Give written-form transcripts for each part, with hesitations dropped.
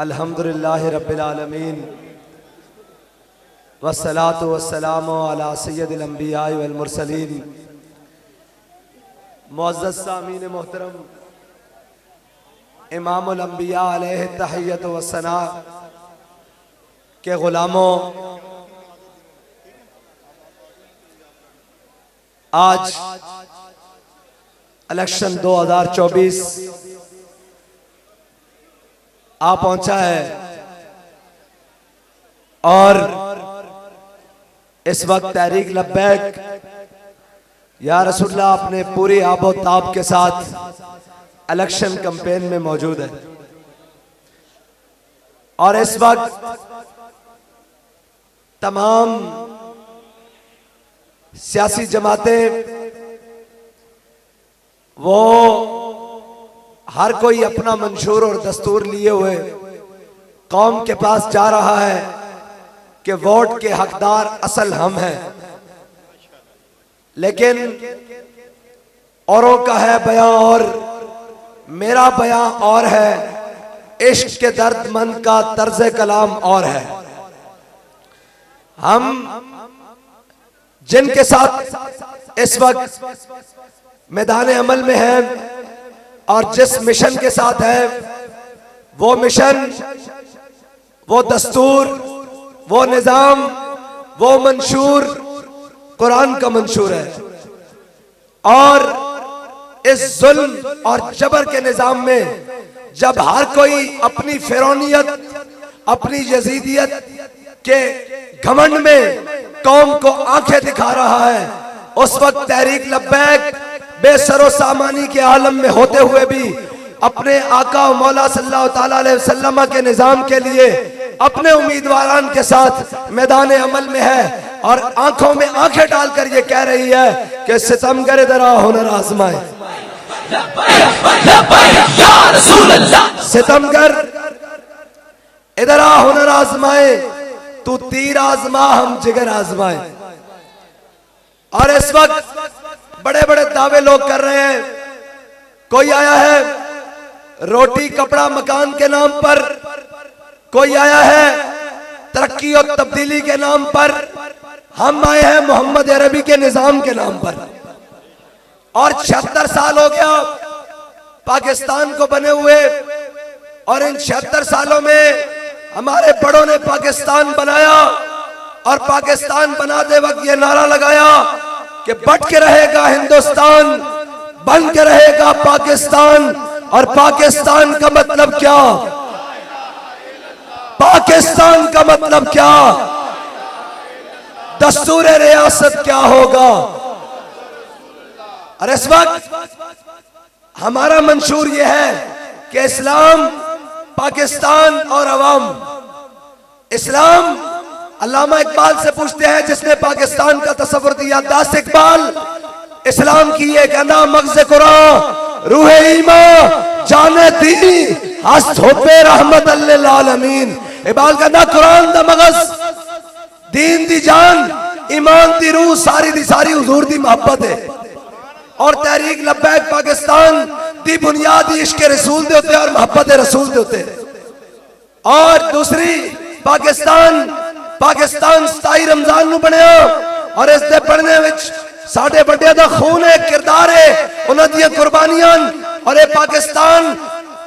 अल्हम्दुलिल्लाहि रब्बिल आलमीन वस्सलातु वस्सलामु अला सय्यदिल अंबिया वल मुरसलीन। मुअज़्ज़ज़ सामीन मोहतरम, इमामुल अंबिया अलैहि तहिय्यत व सना के गुलामों, आज इलेक्शन 2024 आ पहुंचा है और इस वक्त तहरीक लब्बैक या रसूलुल्लाह अपने पूरी आबो ताब के साथ इलेक्शन कैंपेन में मौजूद है। और इस वक्त तमाम सियासी जमातें वो हर कोई अपना मंशूर और दस्तूर लिए हुए कौम के पास जा रहा है कि वोट के हकदार असल हम हैं, लेकिन औरों का है बयां और मेरा बयां और है, इश्क के दर्दमंद का तर्ज कलाम और है। हम जिनके साथ इस वक्त मैदान अमल में हैं और जिस मिशन के साथ है, वो मिशन, वो दस्तूर, वो निजाम, वो मंशूर कुरान का मंशूर है। और इस जुल्म और जबर के निजाम में जब हर कोई अपनी फिरौनियत, अपनी यजीदियत के घमंड में कौम को आंखें दिखा रहा है, उस वक्त तहरीक लब्बैक बेसरो सामानी के आलम में होते हुए भी अपने आका मौला सल्लल्लाहु ताला अलैहि वसल्लम के निजाम के लिए अपने उम्मीदवारान के साथ मैदान अमल में है और आंखों में आंखें डालकर ये कह रही है कि सितमगर इधर आ हुनर आजमाए। सितमगर इधर आ हुनर आजमाए, तू तीर आजमा हम जिगर आजमाए। और इस वक्त बड़े बड़े दावे लोग कर रहे हैं। कोई आया है रोटी कपड़ा मकान के नाम पर, कोई आया है तरक्की और तब्दीली के नाम पर, हम आए हैं मोहम्मद अरबी के निजाम के नाम पर। और 76 साल हो गया पाकिस्तान को बने हुए, और इन 76 सालों में हमारे बड़ों ने पाकिस्तान बनाया और पाकिस्तान बनाते वक्त ये नारा लगाया कि बट के रहेगा हिंदुस्तान, बन के रहेगा पाकिस्तान। और पाकिस्तान का मतलब क्या? पाकिस्तान का मतलब क्या? दस्तूर रियासत क्या होगा? और इस वक्त हमारा मंशूर यह है कि इस्लाम, पाकिस्तान और अवाम। इस्लाम, अल्लामा इकबाल से पूछते हैं जिसने पाकिस्तान का तस्वुर दिया, दास इकबाल इस्लाम की ये कहना मगज़ कुरान रूहे ईमान जाने दी हस्त होपे रहमत लिल आलमीन। इकबाल कहना कुरान दा मगज़, दीन दी जान, ईमान दी रूह, सारी दी सारी हुजूर दी मोहब्बत है। और तहरीक लब्बैक पाकिस्तान दी बुनियादी इश्क रसूल दे होते और मोहब्बत रसूल दे होते। और दूसरी पाकिस्तान 27 रमजान नू बनया और इस दे बनने विच साडे बड़े दा खून है, किरदार है, उन्हां दी कुर्बानियां। और ये पाकिस्तान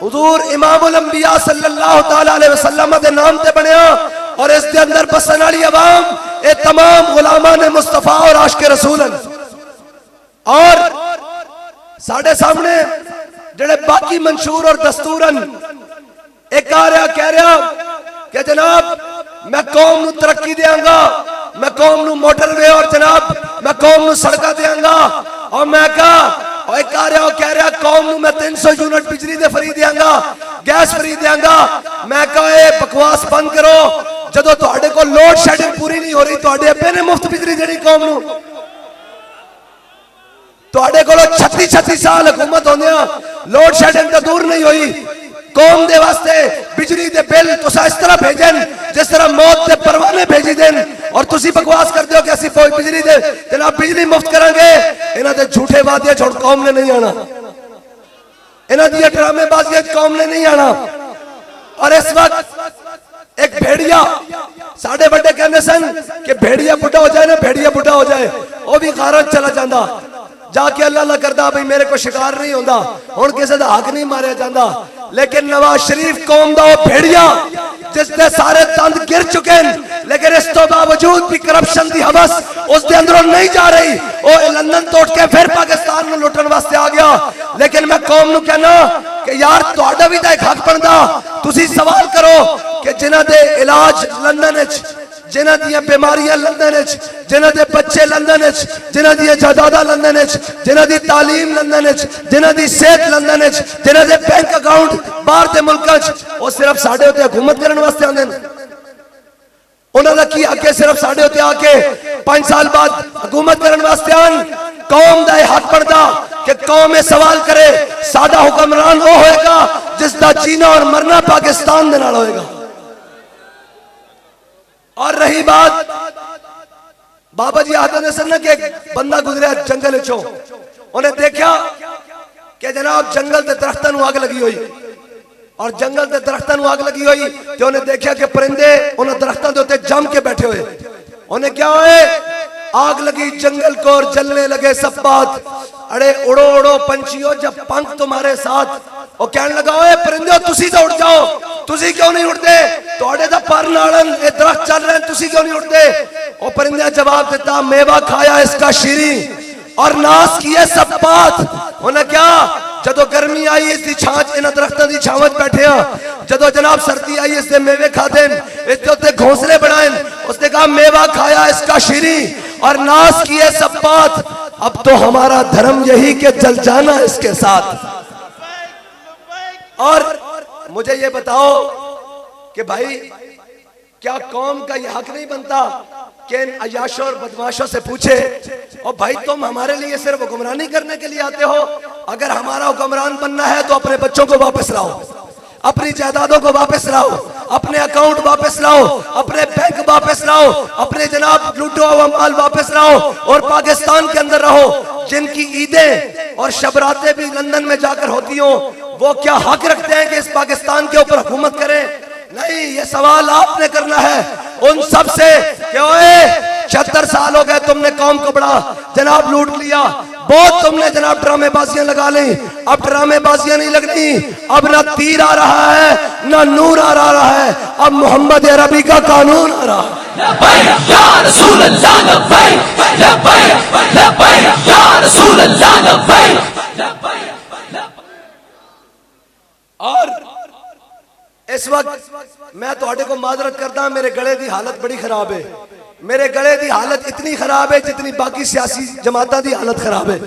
हुजूर इमामुल अंबिया सल्लल्लाहु ताला अलैहि वसल्लम दे नाम ते बनया और इस दे अंदर बसन वाली अवाम ये तमाम गुलामान मुस्तफा और आशिक रसूल। और साडे सामने जेड़े बाकी मंशूर और दस्तूरन, एक आ रहा कह रहा कि जनाब मैं कौम नू तरक्की देंगा, मैं कौम नू मोटरवे और जनाब मैं कौम नू सड़का देंगा। और मैं कहा एक आ रहा कह रहा कौम नू मैं 300 यूनिट बिजली दे फ्री देंगा, गैस फ्री देंगा। मैं कहा ये बकवास बंद करो, जदों तुहाडे कोल लोड शेडिंग पूरी नहीं हो रही, तुहाडे अब्बे ने मुफ्त बिजली देनी कौम नू। तुहाडे कोल 36 साल हुकूमत होंदियां लोड शेडिंग तो दूर नहीं हुई। कौम दे वास्ते बिजली दे बिल तुसा इस तरह भेजन जिस तरह मौत दे परवाने भेजी देन, और तुसी बकवास करते हो कि असीं बिजली दे जनाब बिजली मुफ्त करांगे। इन्हां दे झूठे वादे छोड़ कौम ने नहीं आना, इन्हां दी ड्रामेबाजी कौम ने नहीं आना। और इस वक्त एक भेड़िया, साढ़े बड़े कहने सन कि भेड़िया बुढ़ा हो जाए ना, भेड़िया बुढ़ा हो जाए, वो भी खारज चला जाता, जाके अल्लाह अल्लाह करता भाई मेरे को शिकार नहीं होता, हुण किसी दा हक नहीं मारिया जाता। लेकिन नवाज शरीफ कौम दा वो भेड़िया जिसने सारे दंद गिर चुके हैं, लेकिन इस तो बावजूद भी करप्शन की हवस उसके अंदरों नहीं जा रही, वो लंदन तोड़ के फिर पाकिस्तान में लुटन वास्ते आ गया। लेकिन मैं कौम नूं कहना कि यार तुहाडा भी तां एक हक बनदा, तुसी सवाल करो कि जिन्हां दे इलाज लंदन विच, जिन्हां दी बीमारियां लंदन विच, जिन्हां दे बच्चे लंदन विच, जिन्हां दी जायदादां लंदन विच, जिन्हां दी तालीम लंदन विच, जिन्हां दी सेहत लंदन विच, जिन्हां दे बैंक अकाउंट बाहर दे मुल्कां च, वो सिर्फ साडे उत्ते हुकूमत करन वास्ते आंदे ने। उन्हां दा की हक है सिर्फ साडे उत्ते आके 5 साल बाद हुकूमत करन वास्ते आन? कौम दा हक बनदा कि कौम ये सवाल करे साडा हुक्मरान वो होएगा जिसदा जीना और मरना पाकिस्तान दे नाल होएगा। और रही बात बाबा जी आते ने सन कि एक बंदा गुजरा जंगल चो, उन्हें देखा कि जनाब जंगल के दरख्तां नूं आग लगी हुई, और जंगल के दरख्तां नूं आग लगी हुई तो उन्हें देखा कि परिंदे उन्हें दरख्तां के उत्ते जम के बैठे हुए। उन्हें क्या हुए, आग लगी जंगल को और जलने लगे सब बात। अरे उड़ो उड़ो पंछियों जब पंख तुम्हारे साथ, वो कहने लगा ओए परिंदे तुसी तो उड़ जाओ, तुसी क्यों नहीं उड़ते, तोड़े दा पर नालन ये दरख्त चल रहे हैं, तुसी क्यों नहीं उड़ते? वो परिंदे ने जवाब देता मेवा खाया इसका शीरी और नाश किए सब बात। उन्हें क्या, जदों गर्मी आई इसकी छांच इन दरख्तों की छांव बैठे हैं, जदों जनाब सर्दी आई इसके मेवे खाते इसके उत्ते घोंसले बनाए, उसने कहा मेवा खाया इसका शीरी और नाश किए सब बात। अब तो हमारा धर्म यही कि जल जाना इसके साथ। और मुझे ये बताओ कि भाई क्या कौम का ये हक नहीं बनता कि इन अयाशों और बदमाशों से पूछे, और भाई तुम हमारे लिए सिर्फ हुक्मरानी करने के लिए आते हो, अगर हमारा हुक्मरान बनना है तो अपने बच्चों को वापस लाओ, अपनी जायदादों को वापस लाओ, अपने अकाउंट वापस लाओ, अपने बैंक वापस लाओ, अपने जनाब लूटो हुआ माल वापस लाओ और पाकिस्तान के अंदर रहो। जिनकी ईदें और शबरातें भी लंदन में जाकर होती हो, वो क्या हक रखते हैं कि इस पाकिस्तान के ऊपर हुकूमत करें? नहीं, ये सवाल आपने करना है उन सब से कि ओए 76 साल हो गए तुमने कौम को बड़ा जनाब लूट लिया, बहुत तुमने जनाब ड्रामेबाजियां लगा ली, अब ड्रामेबाजियां नहीं लगनी, अब ना तीर आ रहा है ना नूर आ रहा है, अब मोहम्मद अरबी का कानून आ रहा है। और इस वक्त मैं तुहाडे को माजरत करता, मेरे गले की हालत बड़ी खराब है, मेरे गले की हालत इतनी खराब है जितनी बाकी सियासी जमातां की हालत खराब है।